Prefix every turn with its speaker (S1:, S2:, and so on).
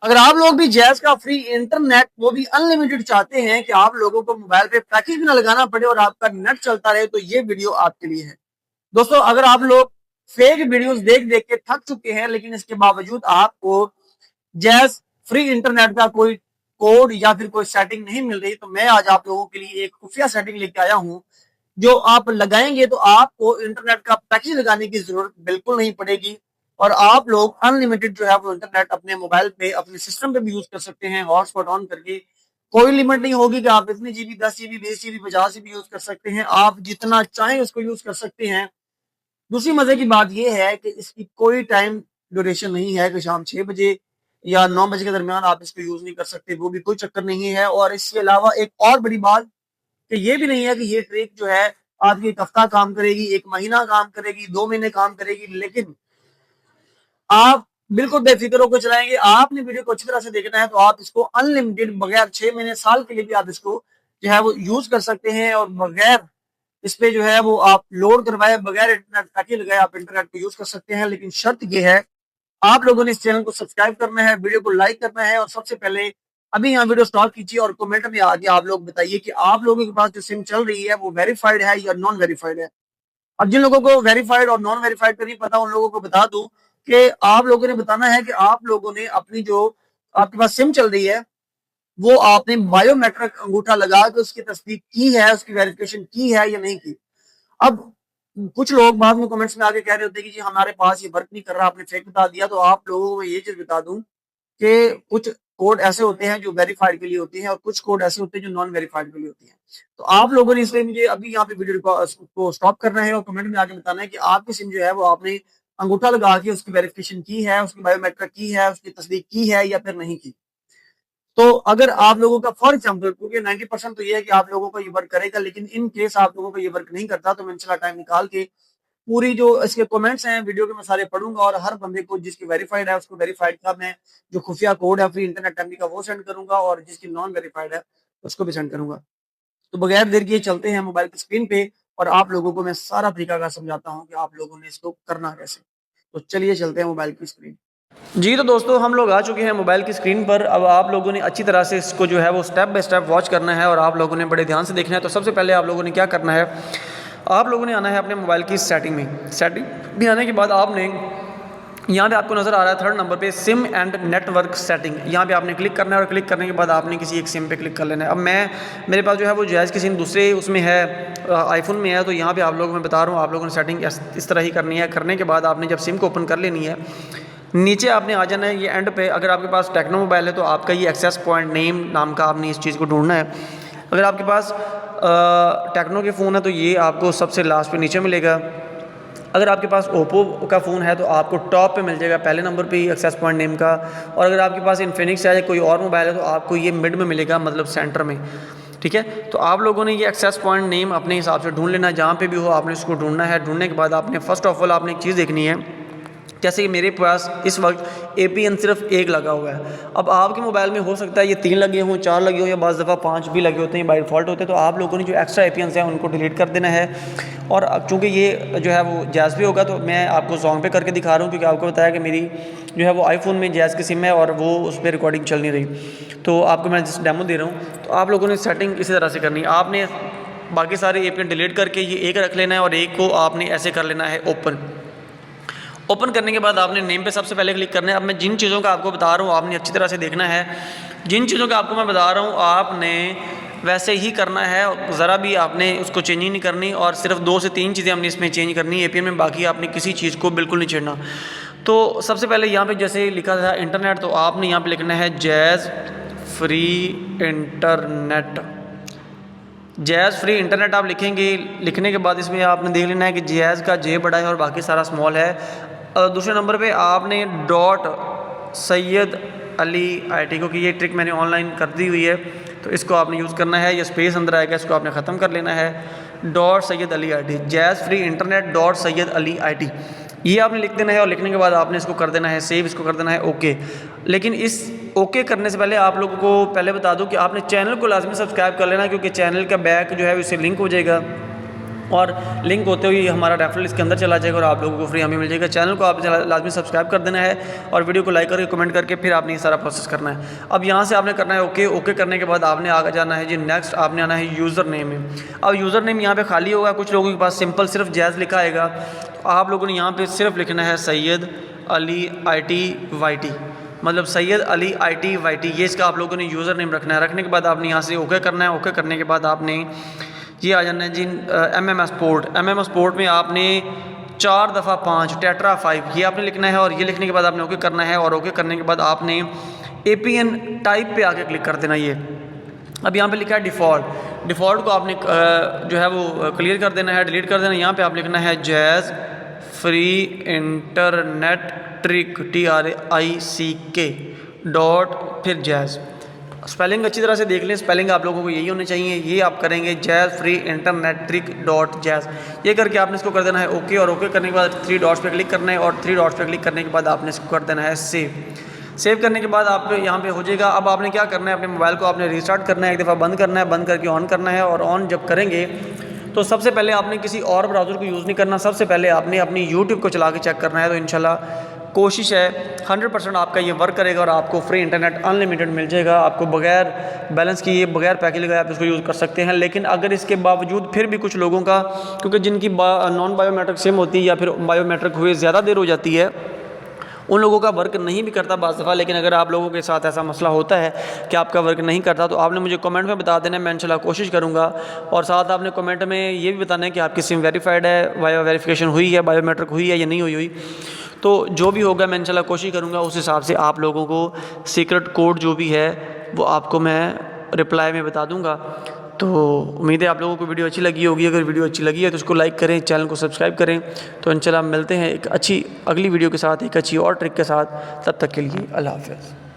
S1: अगर आप लोग भी जैज का फ्री इंटरनेट वो भी अनलिमिटेड चाहते हैं कि आप लोगों को मोबाइल पे पैकेज भी ना लगाना पड़े और आपका नेट चलता रहे, तो ये वीडियो आपके लिए है। दोस्तों, अगर आप लोग फेक वीडियोस देख देख के थक चुके हैं लेकिन इसके बावजूद आपको जैज फ्री इंटरनेट का कोई कोड या फिर कोई सेटिंग नहीं मिल रही, तो मैं आज आप लोगों के लिए एक खुफिया सेटिंग लेके आया हूं जो आप लगाएंगे तो आपको इंटरनेट का पैकेज लगाने की जरूरत बिल्कुल नहीं पड़ेगी और आप लोग अनलिमिटेड जो है वो इंटरनेट अपने मोबाइल पे अपने सिस्टम पे भी यूज कर सकते हैं हॉटस्पॉट ऑन करके। कोई लिमिट नहीं होगी कि आप इतनी GB 10 GB 20 GB 50 GB use कर सकते हैं, आप जितना चाहें उसको यूज कर सकते हैं। दूसरी मजे की बात यह है कि इसकी कोई टाइम ड्यूरेशन नहीं है कि शाम 6 बजे या 9 बजे के दरमियान आप इसको यूज नहीं कर सकते, वो भी कोई चक्कर नहीं है। और इसके अलावा एक और बड़ी बात कि ये भी नहीं है कि ये ट्रिक जो है आपकी एक हफ्ता काम करेगी, एक महीना काम करेगी, 2 महीने काम करेगी, लेकिन आप बिल्कुल बेफिक्र होकर चलाएंगे। आपने वीडियो को अच्छी तरह से देखना है तो आप इसको अनलिमिटेड बगैर 6 महीने साल के लिए भी आप इसको जो है वो यूज कर सकते हैं और बगैर इस पे जो है वो आप लोड करवाए बगैर इंटरनेट पैकेज लगाए आप इंटरनेट को यूज कर सकते हैं। लेकिन शर्त ये है, आप लोगों ने इस चैनल को सब्सक्राइब करना है, वीडियो को लाइक करना है और सबसे पहले अभी यहाँ वीडियो स्टॉप कीजिए और कमेंट में आके आप लोग बताइए कि आप लोगों के पास जो सिम चल रही है वो वेरीफाइड है या नॉन वेरीफाइड है। अब जिन लोगों को वेरीफाइड और नॉन वेरीफाइड का नहीं पता उन लोगों को बता दूं कि आप लोगों ने बताना है कि आप लोगों ने अपनी जो आपके पास सिम चल रही है वो आपने बायोमेट्रिक अंगूठा लगा के उसकी तस्दीक की है, उसकी वेरिफिकेशन की है या नहीं की। अब कुछ लोग बाद में कमेंट्स में आके कह रहे होते हैं कि जी हमारे पास ये वर्क नहीं कर रहा, आपने फेक बता दिया। तो आप लोगों को ये चीज बता दूं कि कुछ कोड ऐसे होते हैं जो वेरीफाइड के लिए होती हैं और कुछ कोड ऐसे होते हैं जो नॉन वेरीफाइड के लिए होती हैं। तो आप लोगों ने इसलिए मुझे अभी यहाँ पे वीडियो को स्टॉप करना है और कमेंट में आके बताना है कि आपकी सिम जो है वो आपने अंगूठा लगा के उसकी वेरिफिकेशन की है, उसकी बायोमेट्रिक की है, उसकी तस्दीक की है या फिर नहीं की। तो अगर आप लोगों का फॉर एग्जाम्पल, क्योंकि 90% तो ये है कि आप लोगों का ये वर्क करेगा, लेकिन इन केस आप लोगों का ये वर्क नहीं करता तो मैं इंशाल्लाह टाइम निकाल के पूरी जो इसके कमेंट्स हैं वीडियो के मैं सारे पढ़ूंगा और हर बंदे को जिसकी वेरीफाइड है उसको वेरीफाइड का मैं जो खुफिया कोड है फ्री इंटरनेट टाइमिंग का वो सेंड करूंगा और जिसकी नॉन वेरीफाइड है उसको भी सेंड करूंगा। तो बगैर देर किए चलते हैं मोबाइल की स्क्रीन पे और आप लोगों को मैं सारा तरीका का समझाता हूँ कि आप लोगों ने इसको करना कैसे। तो चलिए चलते हैं मोबाइल की स्क्रीन। जी तो दोस्तों, हम लोग आ चुके हैं मोबाइल की स्क्रीन पर। अब आप लोगों ने अच्छी तरह से इसको जो है वो स्टेप बाय स्टेप वॉच करना है और आप लोगों ने बड़े ध्यान से देखना है। तो सबसे पहले आप लोगों ने क्या करना है, आप लोगों ने आना है अपने मोबाइल की सेटिंग में। सेटिंग में आने के बाद आपने यहाँ पे आपको नज़र आ रहा है 3rd नंबर पे सिम एंड नेटवर्क सेटिंग, यहाँ पे आपने क्लिक करना है और क्लिक करने के बाद आपने किसी एक सिम पे क्लिक कर लेना है। अब मेरे पास जो है वो जायज़ की सिम दूसरे उसमें है, आईफोन में है। तो यहाँ पे आप लोगों मैं बता रहा हूँ आप लोगों ने सेटिंग इस तरह ही करनी है। करने के बाद आपने जब सिम को ओपन कर लेनी है, नीचे आपने आ जाना है ये एंड पे। अगर आपके पास टेक्नो मोबाइल है तो आपका ये एक्सेस पॉइंट नेम नाम का आपने इस चीज़ को ढूंढना है। अगर आपके पास टेक्नो के फ़ोन है तो ये आपको सबसे लास्ट पे नीचे मिलेगा। अगर आपके पास ओप्पो का फ़ोन है तो आपको टॉप पे मिल जाएगा, पहले नंबर पे ही एक्सेस पॉइंट नेम का। और अगर आपके पास इन्फिनिक्स है या कोई और मोबाइल है तो आपको ये मिड में मिलेगा, मतलब सेंटर में। ठीक है, तो आप लोगों ने ये एक्सेस पॉइंट नेम अपने हिसाब से ढूंढ लेना, जहाँ पे भी हो आपने इसको ढूंढना है। ढूंढने के बाद आपने फर्स्ट ऑफ ऑल आपने एक चीज़ देखनी है, जैसे कि मेरे पास इस वक्त APN सिर्फ एक लगा हुआ है। अब आपके मोबाइल में हो सकता है ये 3 लगे हों, 4 लगे हों या बाज़ दफ़ा 5 भी लगे होते हैं, बाय डिफ़ॉल्ट होते हैं। तो आप लोगों ने जो एक्स्ट्रा APNs हैं उनको डिलीट कर देना है। और अब चूँकि ये जो है वो जैज़ भी होगा तो मैं आपको सॉन्ग पे करके दिखा रहा हूँ, क्योंकि आपको बताया कि मेरी जो है वो आईफोन में जैज़ की सिम है और वो उस पर रिकॉर्डिंग चल नहीं रही। तो आपको मैं जिस डेमो दे रहा हूँ, तो आप लोगों ने सेटिंग इसी तरह से करनी है। आपने बाकी सारे APN डिलीट करके ये एक रख लेना है और एक को आपने ऐसे कर लेना है ओपन। ओपन करने के बाद आपने नेम पे सबसे पहले क्लिक करना है। अब मैं जिन चीज़ों का आपको बता रहा हूँ आपने अच्छी तरह से देखना है। जिन चीज़ों का आपको मैं बता रहा हूँ आपने वैसे ही करना है, ज़रा भी आपने उसको चेंज ही नहीं करनी। और सिर्फ 2 से 3 चीज़ें हमने इसमें चेंज करनी है APN में, बाकी आपने किसी चीज़ को बिल्कुल नहीं छेड़ना। तो सबसे पहले यहाँ पे जैसे लिखा था इंटरनेट, तो आपने यहाँ पे लिखना है jazz free internet. Jazz free internet आप लिखेंगे। लिखने के बाद इसमें आपने देख लेना है कि जैज़ का J बड़ा है और बाकी सारा स्मॉल है। दूसरे नंबर पे आपने डॉट सैयद अली IT, क्योंकि ये ट्रिक मैंने ऑनलाइन कर दी हुई है तो इसको आपने यूज़ करना है। ये स्पेस अंदर आएगा, इसको आपने ख़त्म कर लेना है। Dot Syed Ali IT, jazz free internet dot Syed Ali IT, ये आपने लिख देना है। और लिखने के बाद आपने इसको कर देना है सेव, इसको कर देना है ओके। लेकिन इस ओके करने से पहले आप लोगों को पहले बता दूं कि आपने चैनल को लाजमी सब्सक्राइब कर लेना, क्योंकि चैनल का बैक जो है उससे लिंक हो जाएगा।
S2: और लिंक होते हुए हमारा रेफरल इसके अंदर चला जाएगा और आप लोगों को फ्री हमें मिल जाएगा। चैनल को आप लाजमी सब्सक्राइब कर देना है और वीडियो को लाइक करके कमेंट करके फिर आपने ये सारा प्रोसेस करना है। अब यहाँ से आपने करना है ओके करने के बाद आपने आगे जाना है जी नेक्स्ट, आपने आना है यूज़र नेम में। अब यूज़र नेम यहाँ पे खाली होगा, कुछ लोगों के पास सिंपल सिर्फ जैज़ लिखा आएगा, तो आप लोगों ने यहाँ पे सिर्फ लिखना है सैयद अली ITYT, मतलब सैयद अली ITYT, ये इसका आप लोगों ने यूज़र नेम रखना है। रखने के बाद आपने यहाँ से ओके करना है। ओके करने के बाद आपने ये आ जाना है जी MMS स्पोर्ट में आपने 4 दफ़ा 5 टेट्रा 5 ये आपने लिखना है और ये लिखने के बाद आपने ओके करना है। और ओके करने के बाद आपने APN टाइप पे आके क्लिक कर देना। ये अब यहाँ पे लिखा है डिफ़ॉल्ट को आपने जो है वो क्लियर कर देना है, डिलीट कर देना। यहाँ पे आप लिखना है jazz free internet trick TRICK dot फिर जैज़। स्पेलिंग अच्छी तरह से देख लें, स्पेलिंग आप लोगों को यही होने चाहिए। ये आप करेंगे jazz free internet trick dot jazz, ये करके आपने इसको कर देना है ओके। और ओके करने के बाद 3 डॉट्स पे क्लिक करना है और 3 डॉट्स पे क्लिक करने के बाद आपने इसको कर देना है सेव करने के बाद आप यहाँ पे हो जाएगा। अब आपने क्या करना है, अपने मोबाइल को आपने रीस्टार्ट करना है, एक दफ़ा बंद करना है, बंद करके ऑन करना है। और ऑन जब करेंगे तो सबसे पहले आपने किसी और ब्राउज़र को यूज़ नहीं करना, सबसे पहले आपने अपनी यूट्यूब को चला के चेक करना है। तो इंशाल्लाह कोशिश है 100% आपका ये वर्क करेगा और आपको फ्री इंटरनेट अनलिमिटेड मिल जाएगा। आपको बगैर बैलेंस किए बगैर पैकेज लगाए आप इसको यूज़ कर सकते हैं। लेकिन अगर इसके बावजूद फिर भी कुछ लोगों का, क्योंकि जिनकी नॉन बायोमेट्रिक सिम होती है या फिर बायोमेट्रिक हुए ज़्यादा देर हो जाती है, उन लोगों का वर्क नहीं भी करता बाज़ दफ़ा। लेकिन अगर आप लोगों के साथ ऐसा मसला होता है कि आपका वर्क नहीं करता तो आपने मुझे कमेंट में बता देना, मैं इंशाल्लाह कोशिश करूँगा। और साथ आपने कमेंट में ये भी बताना है कि आपकी सिम वेरीफाइड है, वेरिफिकेशन हुई है, बायोमेट्रिक हुई है या नहीं हुई। तो जो भी होगा मैं इंशाल्लाह कोशिश करूँगा उस हिसाब से आप लोगों को सीक्रेट कोड जो भी है वो आपको मैं रिप्लाई में बता दूँगा। तो उम्मीद है आप लोगों को वीडियो अच्छी लगी होगी। अगर वीडियो अच्छी लगी है तो उसको लाइक करें, चैनल को सब्सक्राइब करें। तो इंशाल्लाह मिलते हैं एक अच्छी अगली वीडियो के साथ, एक अच्छी और ट्रिक के साथ। तब तक के लिए अल्लाह हाफ़िज़।